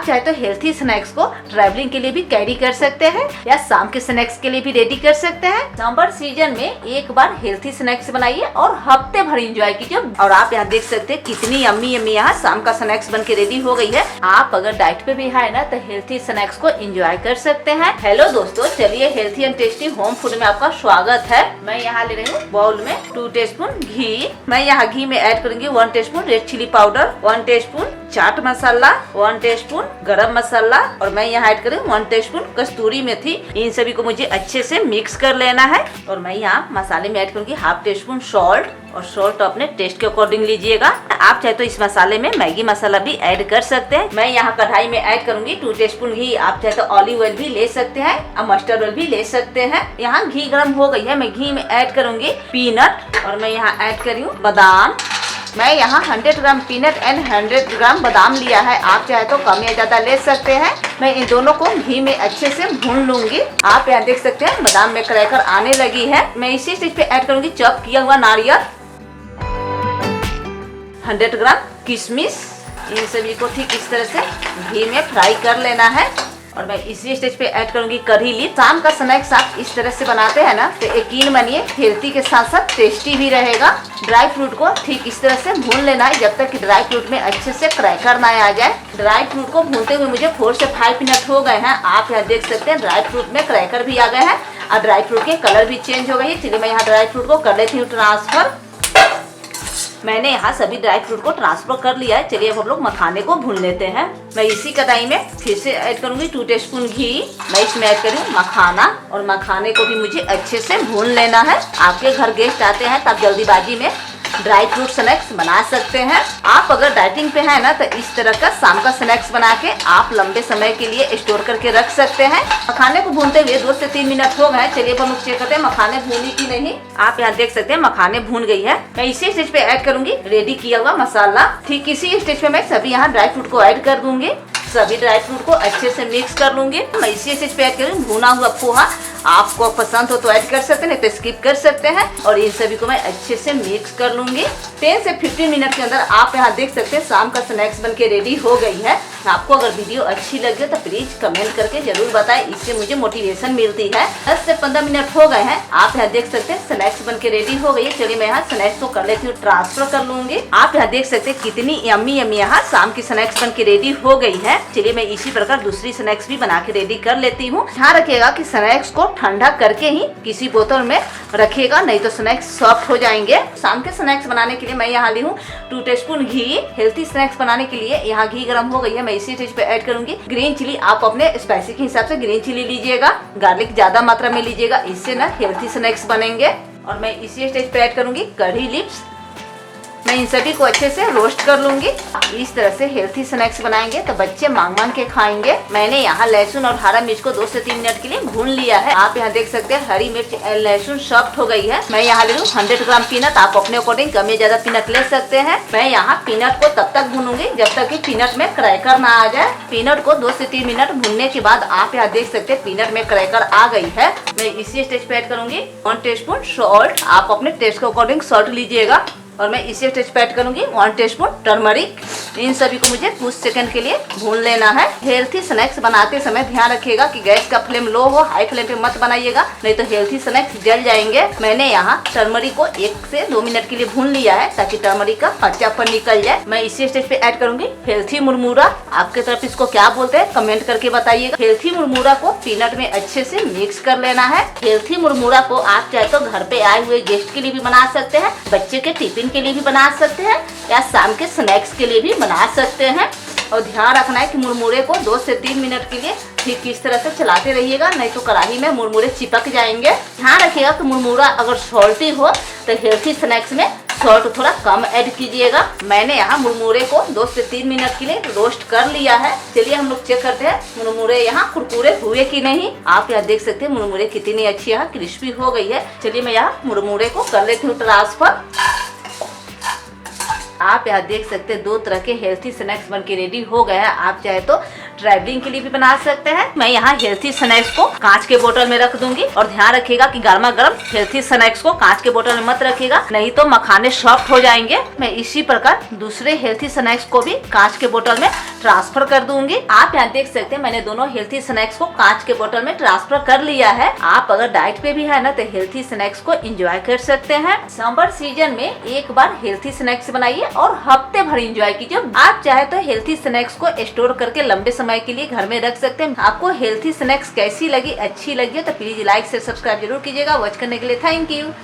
चाहे तो healthy snacks को ट्रैवलिंग के लिए भी कैरी कर सकते हैं या शाम के स्नैक्स के लिए भी रेडी कर सकते हैं। समर सीजन में एक बार हेल्थी स्नैक्स बनाइए और हफ्ते भर एंजॉय कीजिए। और आप यहाँ देख सकते हैं कितनी यम्मी यम्मी यहाँ शाम का स्नैक्स बन के रेडी हो गई है। आप अगर डाइट पे भी है ना तो हेल्थी स्नैक्स को एंजॉय कर सकते हैं। हेलो दोस्तों, चलिए healthy and tasty home food में आपका स्वागत है। मैं यहाँ ले रही हूँ बाउल में 2 टीस्पून घी। मैं यहाँ घी में ऐड करूंगी 1 teaspoon red chilli powder, 1 teaspoon chaat masala, 1 teaspoon garam masala और मैं यहाँ ऐड करूँ 1 टीस्पून कस्तूरी मेथी। इन सभी को मुझे अच्छे से मिक्स कर लेना है। और मैं यहाँ मसाले में ऐड करूंगी 1/2 टीस्पून सॉल्ट, और सॉल्ट अपने टेस्ट के अकॉर्डिंग लीजिएगा। आप चाहे तो इस मसाले में मैगी मसाला भी ऐड कर सकते हैं। मैं यहाँ कढ़ाई में ऐड करूंगी 2 टीस्पून घी। आप चाहे तो ऑलिव ऑयल भी ले सकते हैं और मस्टर्ड ऑयल भी ले सकते हैं। यहाँ घी गर्म हो गई है, मैं घी में ऐड करूंगी पीनट और मैं यहाँ ऐड कर रही हूँ बादाम। मैं यहाँ 100 ग्राम पीनट एंड 100 ग्राम बादाम लिया है। आप चाहे तो कम या ज्यादा ले सकते हैं। मैं इन दोनों को घी में अच्छे से भून लूंगी। आप यहाँ देख सकते हैं बादाम में क्रैकर आने लगी है। मैं इसी स्टेज पे ऐड करूंगी चॉप किया हुआ नारियल, 100 ग्राम किशमिश। इन सभी को ठीक इस तरह से घी में फ्राई कर लेना है। और मैं इसी स्टेज पे ऐड करूंगी करी लीफ। शाम का स्नैक्स आप इस तरह से बनाते हैं ना तो यकीन मानिए हेल्थी के साथ साथ टेस्टी भी रहेगा। ड्राई फ्रूट को ठीक इस तरह से भून लेना है जब तक कि ड्राई फ्रूट में अच्छे से क्रैकर ना आ जाए। ड्राई फ्रूट को भूनते हुए मुझे 4 से 5 मिनट हो गए हैं। आप यहाँ देख सकते हैं ड्राई फ्रूट में क्रैकर भी आ गए हैं और ड्राई फ्रूट के कलर भी चेंज हो गई है। चलिए मैं यहाँ ड्राई फ्रूट को कर लेती हूँ ट्रांसफर। मैंने यहाँ सभी ड्राई फ्रूट को ट्रांसफर कर लिया है। चलिए अब हम लोग मखाने को भून लेते हैं। मैं इसी कढ़ाई में फिर से ऐड करूंगी 2 टीस्पून घी। मैं इसमें ऐड करूँ मखाना और मखाने को भी मुझे अच्छे से भून लेना है। आपके घर गेस्ट आते हैं तब जल्दीबाजी में ड्राई फ्रूट स्नैक्स बना सकते हैं। आप अगर डाइटिंग पे है ना तो इस तरह का शाम का स्नैक्स बना के आप लंबे समय के लिए स्टोर करके रख सकते हैं। मखाने को भूनते हुए 2 से 3 मिनट हो गए। चलिए अब हम चेक करते हैं मखाने भूनी की नहीं। आप यहाँ देख सकते हैं मखाने भून गई है। मैं इसी स्टेज पे ऐड करूंगी रेडी किया हुआ मसाला। ठीक इसी स्टेज पे मैं सभी यहाँ ड्राई फ्रूट को ऐड कर दूंगी। सभी ड्राई फ्रूट को अच्छे से मिक्स कर लूंगी। मैं इसी स्टेज पे ऐड करूंगी भुना हुआ पोहा। आपको पसंद हो तो ऐड कर सकते हैं, नहीं तो स्किप कर सकते हैं। और इन सभी को मैं अच्छे से मिक्स कर लूंगी। 10 से 15 मिनट के अंदर आप यहाँ देख सकते हैं शाम का स्नैक्स बनके रेडी हो गई है। आपको अगर वीडियो अच्छी लगे तो प्लीज कमेंट करके जरूर बताएं, इससे मुझे मोटिवेशन मिलती है। 10 से 15 मिनट हो गए हैं। आप यहाँ देख सकते हैं स्नैक्स बनके रेडी हो गई है। चलिए मैं यहाँ स्नैक्स को कर लेती हूँ ट्रांसफर कर लूंगी। आप यहाँ देख सकते हैं कितनी यम्मी यम्मी यहाँ शाम की स्नैक्स बनके रेडी हो गई है। चलिए मैं इसी प्रकार दूसरी स्नैक्स भी बना के रेडी कर लेती हूँ। ध्यान रखिएगा कि स्नैक्स को ठंडा करके ही किसी बोतल में रखिएगा, नहीं तो स्नैक्स सॉफ्ट हो जाएंगे। शाम के स्नैक्स बनाने के लिए मैं यहाँ ली हूँ 2 टीस्पून घी। हेल्थी स्नैक्स बनाने के लिए यहाँ घी गर्म हो गई है। मैं इसी स्टेज पे ऐड करूंगी ग्रीन चिली। आप अपने स्पाइसी के हिसाब से ग्रीन चिली लीजिएगा, गार्लिक ज्यादा मात्रा में लीजिएगा, इससे ना हेल्थी स्नैक्स बनेंगे। और मैं इसी स्टेज पे ऐड करूंगी करी लीव्स। मैं इन सभी को अच्छे से रोस्ट कर लूंगी। इस तरह से हेल्थी स्नैक्स बनाएंगे तो बच्चे मांग मांग के खाएंगे। मैंने यहाँ लहसुन और हरा मिर्च को 2 से 3 मिनट के लिए भून लिया है। आप यहाँ देख सकते हैं हरी मिर्च लहसुन सॉफ्ट हो गई है। मैं यहाँ ले लूँ 100 ग्राम पीनट। आप अपने अकॉर्डिंग कम या ज्यादा पीनट ले सकते हैं। मैं यहाँ पीनट को तब तक भूनूंगी जब तक कि पीनट में क्रैकर ना आ जाए। पीनट को 2 से 3 मिनट भूनने के बाद आप यहाँ देख सकते हैं पीनट में क्रैकर आ गई है। मैं इसी स्टेज पे ऐड करूंगी 1 टीस्पून सॉल्ट। आप अपने टेस्ट के अकॉर्डिंग सॉल्ट लीजिएगा। और मैं इसी स्टेज पे ऐड करूंगी 1 टीस्पून टर्मरिक। इन सभी को मुझे कुछ सेकंड के लिए भून लेना है। हेल्थी स्नैक्स बनाते समय ध्यान रखिएगा कि गैस का फ्लेम लो हो, हाई फ्लेम पे मत बनाइएगा, नहीं तो हेल्थी स्नैक्स जल जाएंगे। मैंने यहाँ टर्मरिक को 1 से 2 मिनट के लिए भून लिया है ताकि टर्मरिक का कच्चापन निकल जाए। मैं इसी स्टेज पे ऐड करूंगी हेल्थी मुरमुरा। आपके तरफ इसको क्या बोलते हैं कमेंट करके बताइएगा। हेल्थी मुरमुरा को पीनट में अच्छे से मिक्स कर लेना है। हेल्थी मुरमुरा को आप चाहे तो घर पे आए हुए गेस्ट के लिए भी बना सकते हैं, बच्चे के टिफिन के लिए भी बना सकते हैं या शाम के स्नैक्स के लिए भी बना सकते हैं। और ध्यान रखना है कि मुरमुरे को 2 से 3 मिनट के लिए ठीक इस तरह से चलाते रहिएगा, नहीं तो कढ़ाई में मुरमुरे चिपक जाएंगे। ध्यान रखिएगा कि मुरमुरा अगर सॉल्टी हो तो हेल्थी स्नैक्स में सॉल्ट थोड़ा कम ऐड कीजिएगा। मैंने यहाँ मुरमुरे को 2 से 3 मिनट के लिए रोस्ट कर लिया है। चलिए हम लोग चेक करते हैं मुरमुरे यहाँ कुरकुरे हुए कि नहीं। आप यहाँ देख सकते हैं मुरमुरे कितनी अच्छी यहाँ क्रिस्पी हो गई है। चलिए मैं यहाँ मुरमुरे को कर लेती हूँ ट्रांसफर। आप यहाँ देख सकते हैं 2 तरह के हेल्थी स्नैक्स बन के रेडी हो गए हैं। आप चाहे तो ट्रैवलिंग के लिए भी बना सकते हैं। मैं यहाँ हेल्थी स्नैक्स को कांच के बोतल में रख दूंगी और ध्यान रखिएगा कि गर्मा गर्म हेल्थी स्नैक्स को कांच के बोतल में मत रखिएगा, नहीं तो मखाने सॉफ्ट हो जाएंगे। मैं इसी प्रकार दूसरे हेल्थी स्नैक्स को भी कांच के बोतल में ट्रांसफर कर दूंगी। आप यहाँ देख सकते हैं मैंने दोनों हेल्थी स्नैक्स को कांच के बोतल में ट्रांसफर कर लिया है। आप अगर डाइट पे भी है ना तो हेल्थी स्नैक्स को एंजॉय कर सकते हैं। समर सीजन में एक बार हेल्थी स्नैक्स बनाइए और हफ्ते भर एंजॉय कीजिए। आप चाहे तो हेल्थी स्नैक्स को स्टोर करके लंबे समय के लिए घर में रख सकते हैं। आपको हेल्थी स्नैक्स कैसी लगी, अच्छी लगी तो प्लीज लाइक से सब्सक्राइब जरूर कीजिएगा। वॉच करने के लिए थैंक यू।